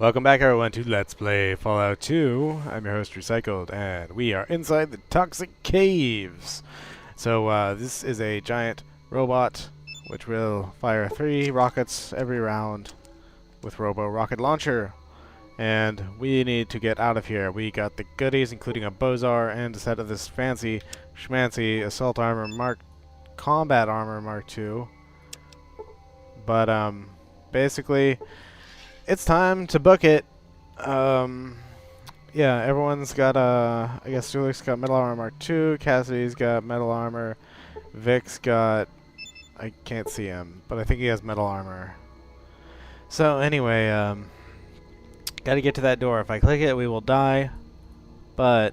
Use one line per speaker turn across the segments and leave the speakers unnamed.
Welcome back everyone to Let's Play Fallout 2. I'm your host Recycled, and we are inside the toxic caves. So this is a giant robot which will fire 3 rockets every round with Robo Rocket Launcher. And we need to get out of here. We got the goodies, including a Bozar and a set of this fancy schmancy assault armor combat armor Mark II. But basically it's time to book it. Yeah, everyone's got I guess Julius got metal armor Mark II, Cassidy's got metal armor, Vic's got, I can't see him, but I think he has metal armor. So anyway, gotta get to that door. If I click it, we will die. But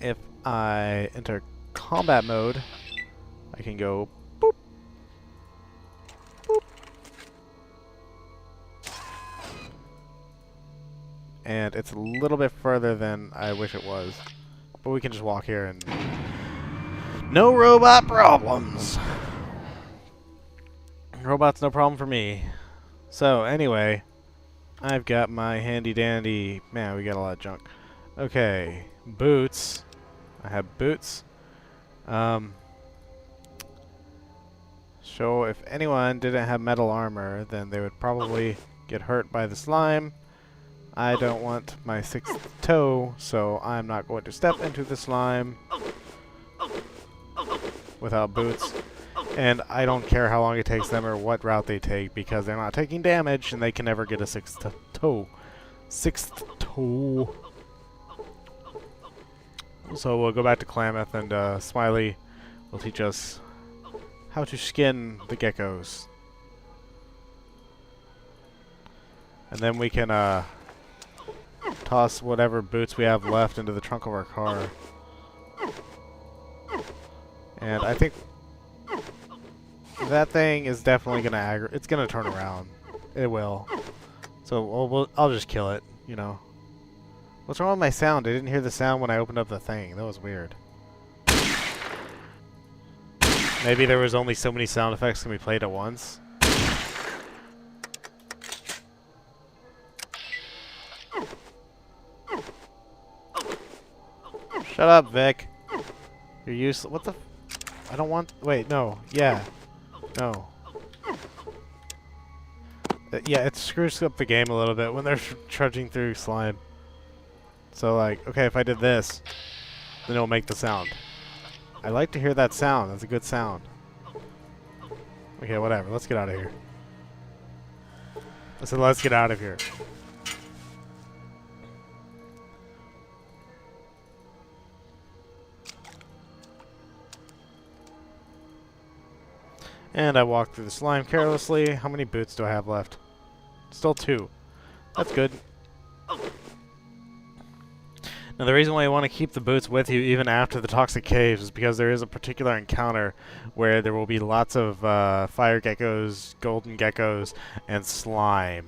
if I enter combat mode, I can go boop, boop. And it's a little bit further than I wish it was. But we can just walk here and no robot problems. Robots no problem for me. So anyway, I've got my handy dandy, man, we got a lot of junk. Okay, boots. I have boots. So if anyone didn't have metal armor, then they would probably get hurt by the slime. I don't want my 6th toe, so I'm not going to step into the slime without boots. And I don't care how long it takes them or what route they take, because they're not taking damage and they can never get a 6th toe. 6th toe. So we'll go back to Klamath, and Smiley will teach us how to skin the geckos. And then we can toss whatever boots we have left into the trunk of our car. And I think that thing is definitely going to it's going to turn around. It will. So I'll just kill it, you know. What's wrong with my sound? I didn't hear the sound when I opened up the thing. That was weird. Maybe there was only so many sound effects can be played at once. Shut up, Vic. You're useless. What the I don't want... Wait, no. Yeah. No. Yeah, it screws up the game a little bit when they're trudging through slime. So, like, okay, if I did this, then it'll make the sound. I like to hear that sound. That's a good sound. Okay, whatever. Let's get out of here. I said, let's get out of here. And I walked through the slime carelessly. How many boots do I have left? Still 2. That's good. Now the reason why you want to keep the boots with you even after the toxic caves is because there is a particular encounter where there will be lots of fire geckos, golden geckos, and slime.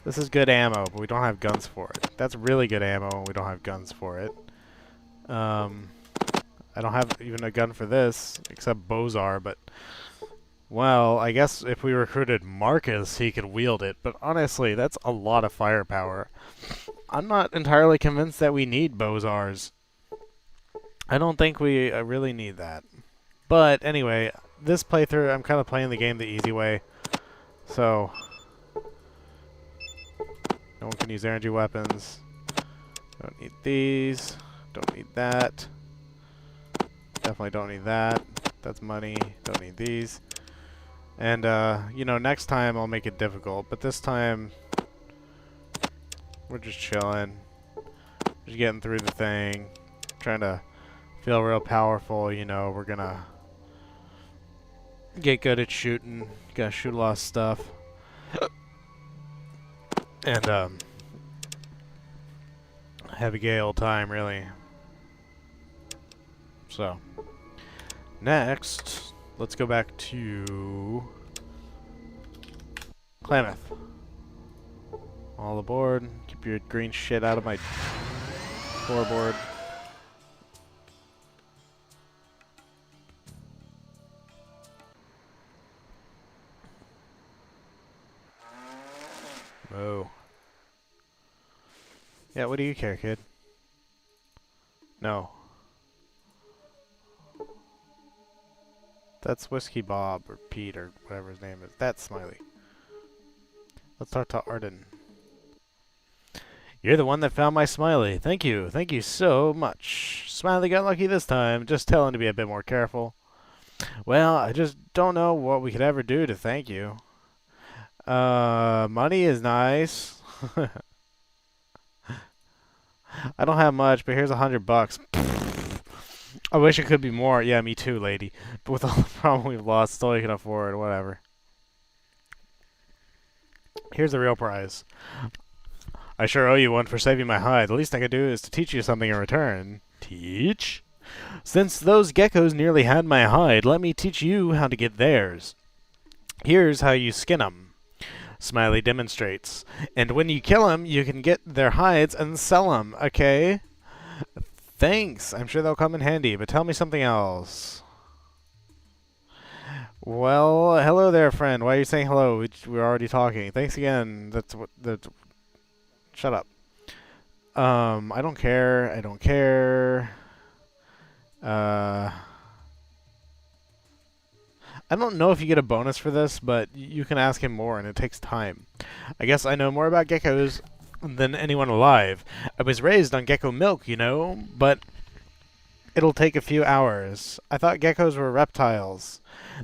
This is good ammo, but we don't have guns for it. That's really good ammo, and we don't have guns for it. I don't have even a gun for this, except Bozar, but... Well, I guess if we recruited Marcus, he could wield it, but honestly, that's a lot of firepower. I'm not entirely convinced that we need Bozars. I don't think we really need that. But anyway, this playthrough, I'm kind of playing the game the easy way. So, no one can use energy weapons. Don't need these. Don't need that. Definitely don't need that. That's money. Don't need these. And, you know, next time I'll make it difficult. But this time, we're just chilling. Just getting through the thing. Trying to feel real powerful, you know. We're gonna get good at shooting. Gotta shoot a lot of stuff. And, have a gay old time, really. So, next, let's go back to Klamath. All aboard. Keep your green shit out of my floorboard. Oh. Yeah, what do you care, kid? No. That's Whiskey Bob, or Pete, or whatever his name is. That's Smiley. Let's talk to Arden. You're the one that found my Smiley. Thank you. Thank you so much. Smiley got lucky this time. Just tell him to be a bit more careful. Well, I just don't know what we could ever do to thank you. Money is nice. I don't have much, but here's $100. I wish it could be more. Yeah, me too, lady. But with all the problem we've lost, it's all you can afford. Whatever. Here's the real prize. I sure owe you one for saving my hide. The least I could do is to teach you something in return. Teach? Since those geckos nearly had my hide, let me teach you how to get theirs. Here's how you skin 'em. Smiley demonstrates. And when you kill 'em, you can get their hides and sell 'em, okay? Thanks. I'm sure they'll come in handy, but tell me something else. Well, hello there, friend. Why are you saying hello? We're already talking. Thanks again. Shut up. I don't care. I don't care. I don't know if you get a bonus for this, but you can ask him more, and it takes time. I guess I know more about geckos than anyone alive. I was raised on gecko milk, you know, but it'll take a few hours. I thought geckos were reptiles.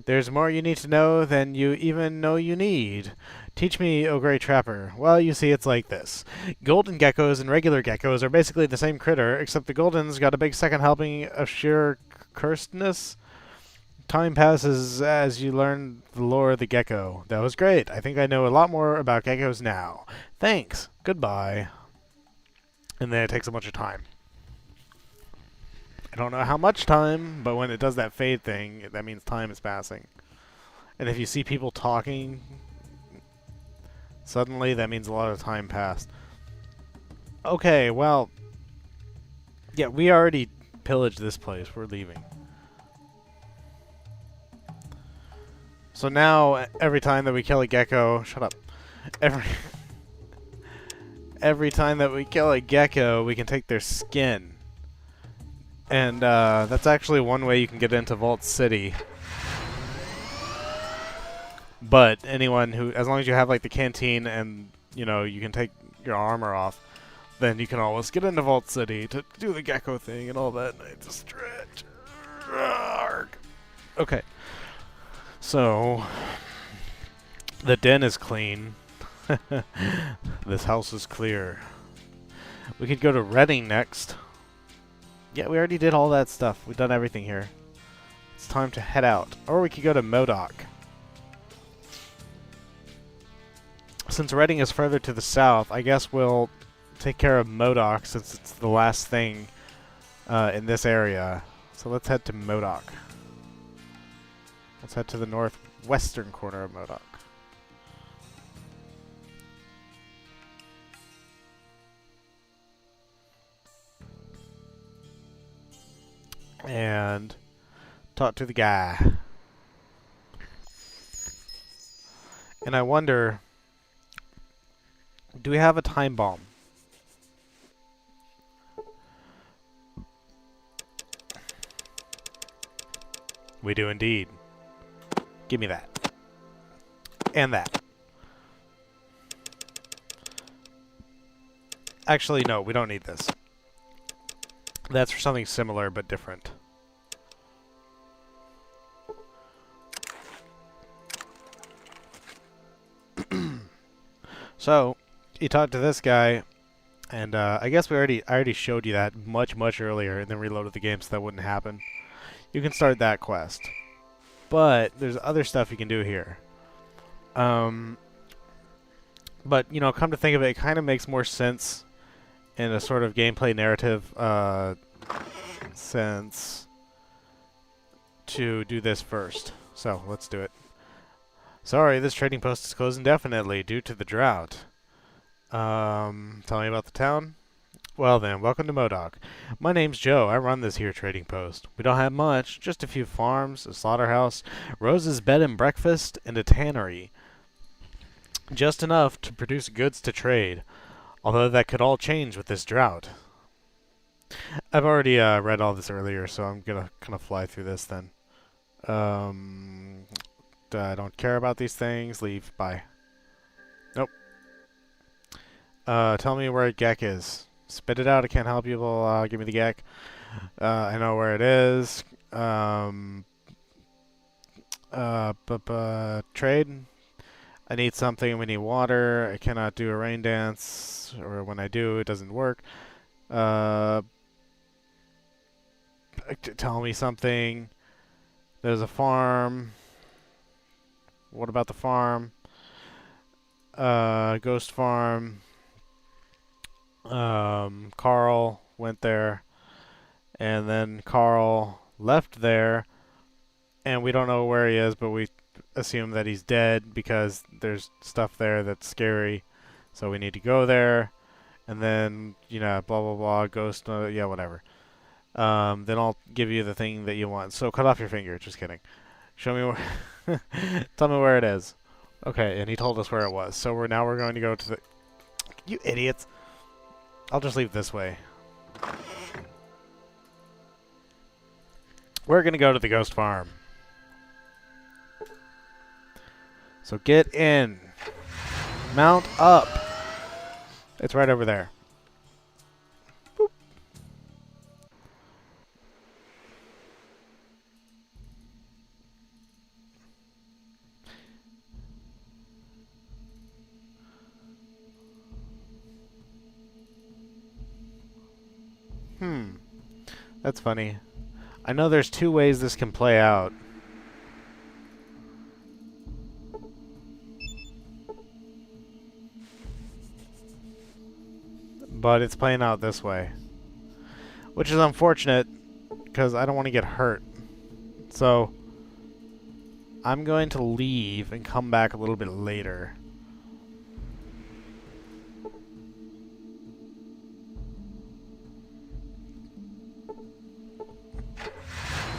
There's more you need to know than you even know you need. Teach me, oh great trapper. Well, you see, it's like this. Golden geckos and regular geckos are basically the same critter, except the golden's got a big second helping of sheer cursedness. Time passes as you learn the lore of the gecko. That was great. I think I know a lot more about geckos now. Thanks. Goodbye. And then it takes a bunch of time. I don't know how much time, but when it does that fade thing, that means time is passing. And if you see people talking, suddenly that means a lot of time passed. Okay, well, yeah, we already pillaged this place. We're leaving. So now, every time that we kill a gecko... Shut up. Every time that we kill a gecko, we can take their skin. And that's actually one way you can get into Vault City. But anyone who... As long as you have, like, the canteen and, you know, you can take your armor off, then you can always get into Vault City to do the gecko thing and all that. And I have to stretch. Okay. So, the den is clean. This house is clear. We could go to Reading next. Yeah, we already did all that stuff. We've done everything here. It's time to head out. Or we could go to Modoc. Since Reading is further to the south, I guess we'll take care of Modoc since it's the last thing in this area. So let's head to Modoc. Let's head to the northwestern corner of Modoc. And talk to the guy. And I wonder, do we have a time bomb? We do indeed. Give me that. And that. Actually, no, we don't need this. That's for something similar but different. So, you talked to this guy, and I guess I already showed you that much earlier, and then reloaded the game so that wouldn't happen. You can start that quest. But there's other stuff you can do here. But, you know, come to think of it, it kind of makes more sense in a sort of gameplay narrative sense to do this first. So, let's do it. Sorry, this trading post is closed indefinitely due to the drought. Tell me about the town? Well then, welcome to Modoc. My name's Joe. I run this here trading post. We don't have much, just a few farms, a slaughterhouse, Rose's bed and breakfast, and a tannery. Just enough to produce goods to trade. Although that could all change with this drought. I've already read all this earlier, so I'm gonna kind of fly through this then. I don't care about these things. Leave. Bye. Nope. Tell me where Gek is. Spit it out. I can't help you. Well, give me the Gek. I know where it is. Trade. I need something. We need water. I cannot do a rain dance, or when I do, it doesn't work. Tell me something. There's a farm. What about the farm? Ghost farm. Carl went there, and then Carl left there, and we don't know where he is, but we assume that he's dead because there's stuff there that's scary, so we need to go there, and then, you know, blah blah blah, ghost, yeah, whatever. Then I'll give you the thing that you want. So cut off your finger. Just kidding. Show me where. Tell me where it is. Okay, and he told us where it was. So we're going to go to the. You idiots! I'll just leave this way. We're gonna go to the ghost farm. So get in. Mount up. It's right over there. Boop. That's funny. I know there's two ways this can play out. But it's playing out this way. Which is unfortunate, because I don't want to get hurt. So, I'm going to leave and come back a little bit later.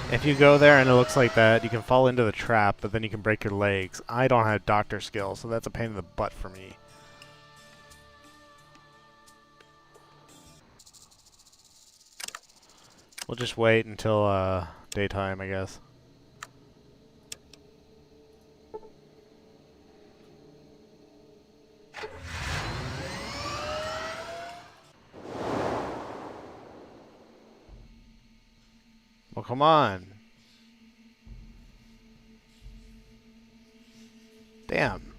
If you go there and it looks like that, you can fall into the trap, but then you can break your legs. I don't have doctor skill, so that's a pain in the butt for me. We'll just wait until daytime, I guess. Well, come on. Damn.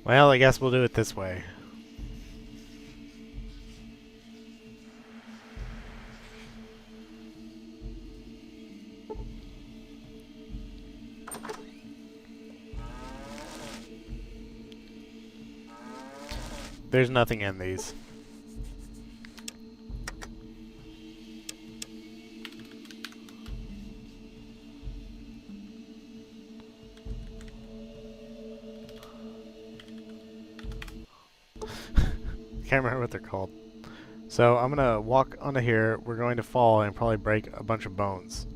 Well, I guess we'll do it this way. There's nothing in these. Can't remember what they're called. So I'm gonna walk onto here. We're going to fall and probably break a bunch of bones.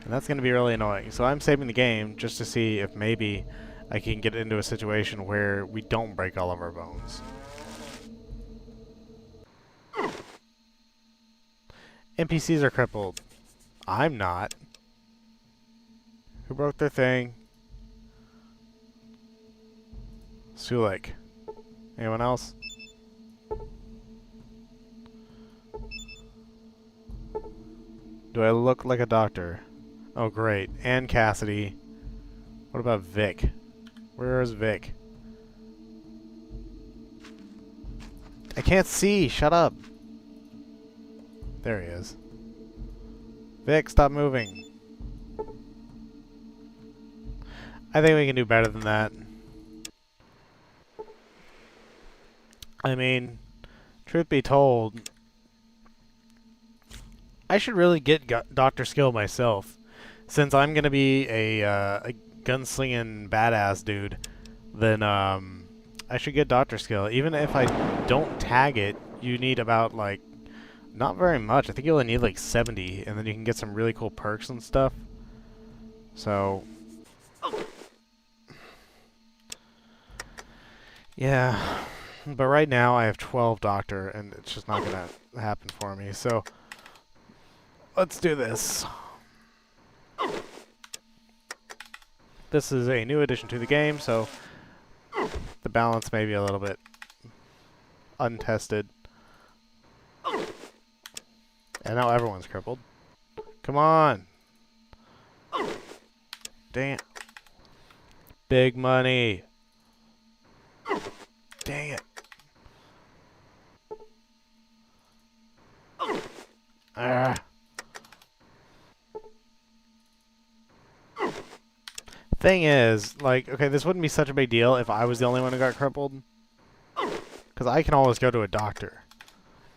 And that's gonna be really annoying. So I'm saving the game just to see if maybe I can get into a situation where we don't break all of our bones. NPCs are crippled. I'm not. Who broke their thing? Sulik. Anyone else? Do I look like a doctor? Oh, great. And Cassidy. What about Vic? Where is Vic? I can't see! Shut up! There he is. Vic, stop moving. I think we can do better than that. I mean, truth be told, I should really get Dr. Skill myself. Since I'm going to be a gunslinging badass dude, then I should get Dr. Skill. Even if I don't tag it, you need about, like, not very much. I think you only need, like, 70, and then you can get some really cool perks and stuff. So, yeah. But right now I have 12 doctor, and it's just not gonna happen for me. So, let's do this. This is a new addition to the game, so the balance may be a little bit untested. And now everyone's crippled. Come on! Dang it. Big money! Dang it. Ah. Thing is, like, okay, this wouldn't be such a big deal if I was the only one who got crippled. Because I can always go to a doctor.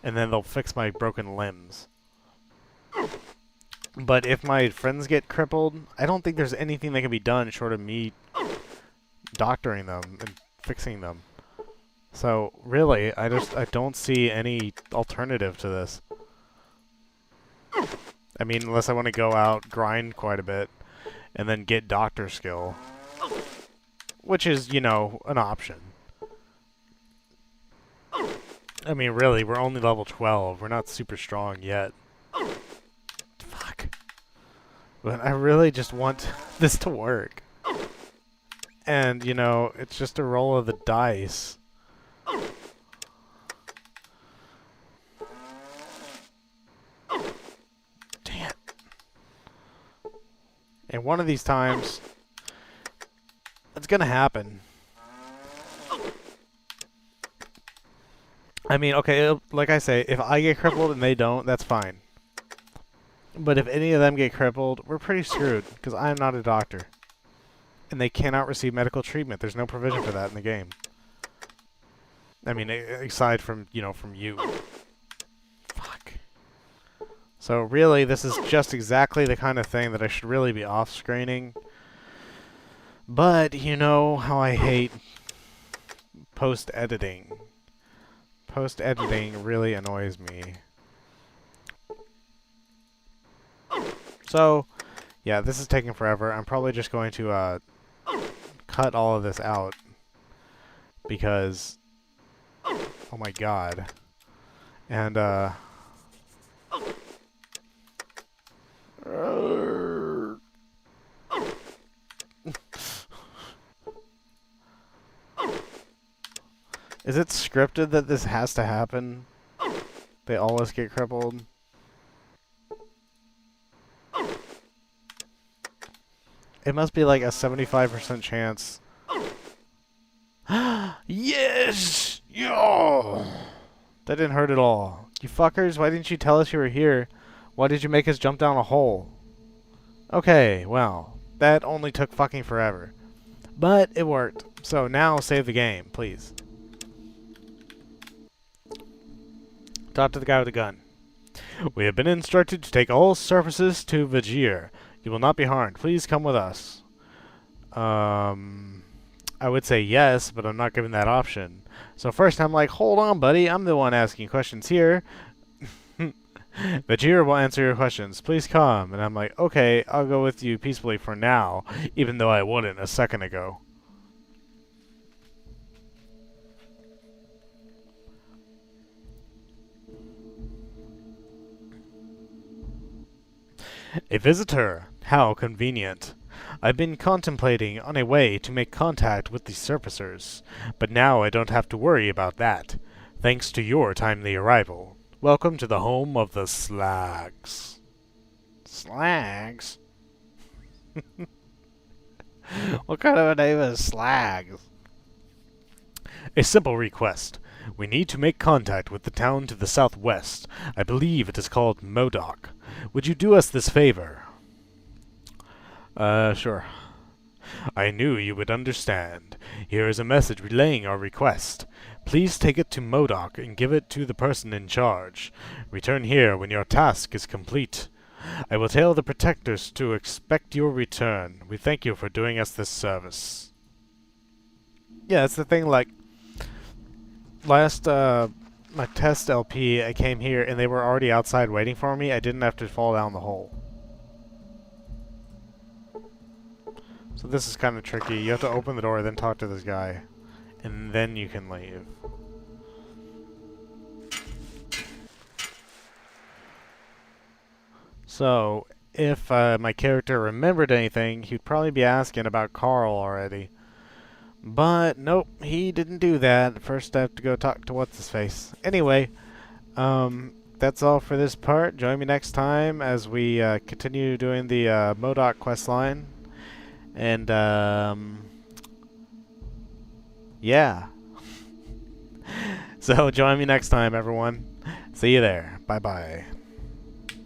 And then they'll fix my broken limbs. But if my friends get crippled, I don't think there's anything that can be done short of me doctoring them and fixing them. So, really, I don't see any alternative to this. I mean, unless I want to go out, grind quite a bit, and then get doctor skill. Which is, you know, an option. I mean, really, we're only level 12. We're not super strong yet. Fuck. But I really just want this to work. And, you know, it's just a roll of the dice. Damn. And one of these times, it's gonna happen. I mean, okay, like I say, if I get crippled and they don't, that's fine. But if any of them get crippled, we're pretty screwed, because I'm not a doctor. And they cannot receive medical treatment. There's no provision for that in the game. I mean, aside from, you know, from you. Fuck. So really, this is just exactly the kind of thing that I should really be off-screening. But, you know how I hate post-editing. Post-editing really annoys me. So, yeah, this is taking forever. I'm probably just going to cut all of this out. Because, oh my god. And, is it scripted that this has to happen? They always get crippled? It must be like a 75% chance. Yes! Yo! That didn't hurt at all. You fuckers, why didn't you tell us you were here? Why did you make us jump down a hole? Okay, well, that only took fucking forever. But it worked. So now save the game, please. Talk to the guy with the gun. We have been instructed to take all surfaces to Vajir. You will not be harmed. Please come with us. I would say yes, but I'm not given that option. So first I'm like, hold on, buddy. I'm the one asking questions here. Vajir will answer your questions. Please come. And I'm like, okay, I'll go with you peacefully for now, even though I wouldn't a second ago. A visitor. How convenient. I've been contemplating on a way to make contact with the surfacers, but now I don't have to worry about that, thanks to your timely arrival. Welcome to the home of the Slags. Slags? What kind of a name is Slags? A simple request. We need to make contact with the town to the southwest. I believe it is called Modoc. Would you do us this favor? Sure. I knew you would understand. Here is a message relaying our request. Please take it to Modoc and give it to the person in charge. Return here when your task is complete. I will tell the protectors to expect your return. We thank you for doing us this service. Yeah, it's the thing, like, last, my test LP, I came here and they were already outside waiting for me. I didn't have to fall down the hole. So this is kind of tricky. You have to open the door, then talk to this guy, and then you can leave. So, if my character remembered anything, he'd probably be asking about Carl already. But, nope, he didn't do that. First I have to go talk to What's-His-Face. Anyway, that's all for this part. Join me next time as we continue doing the Modoc questline. And, yeah. So join me next time, everyone. See you there. Bye-bye.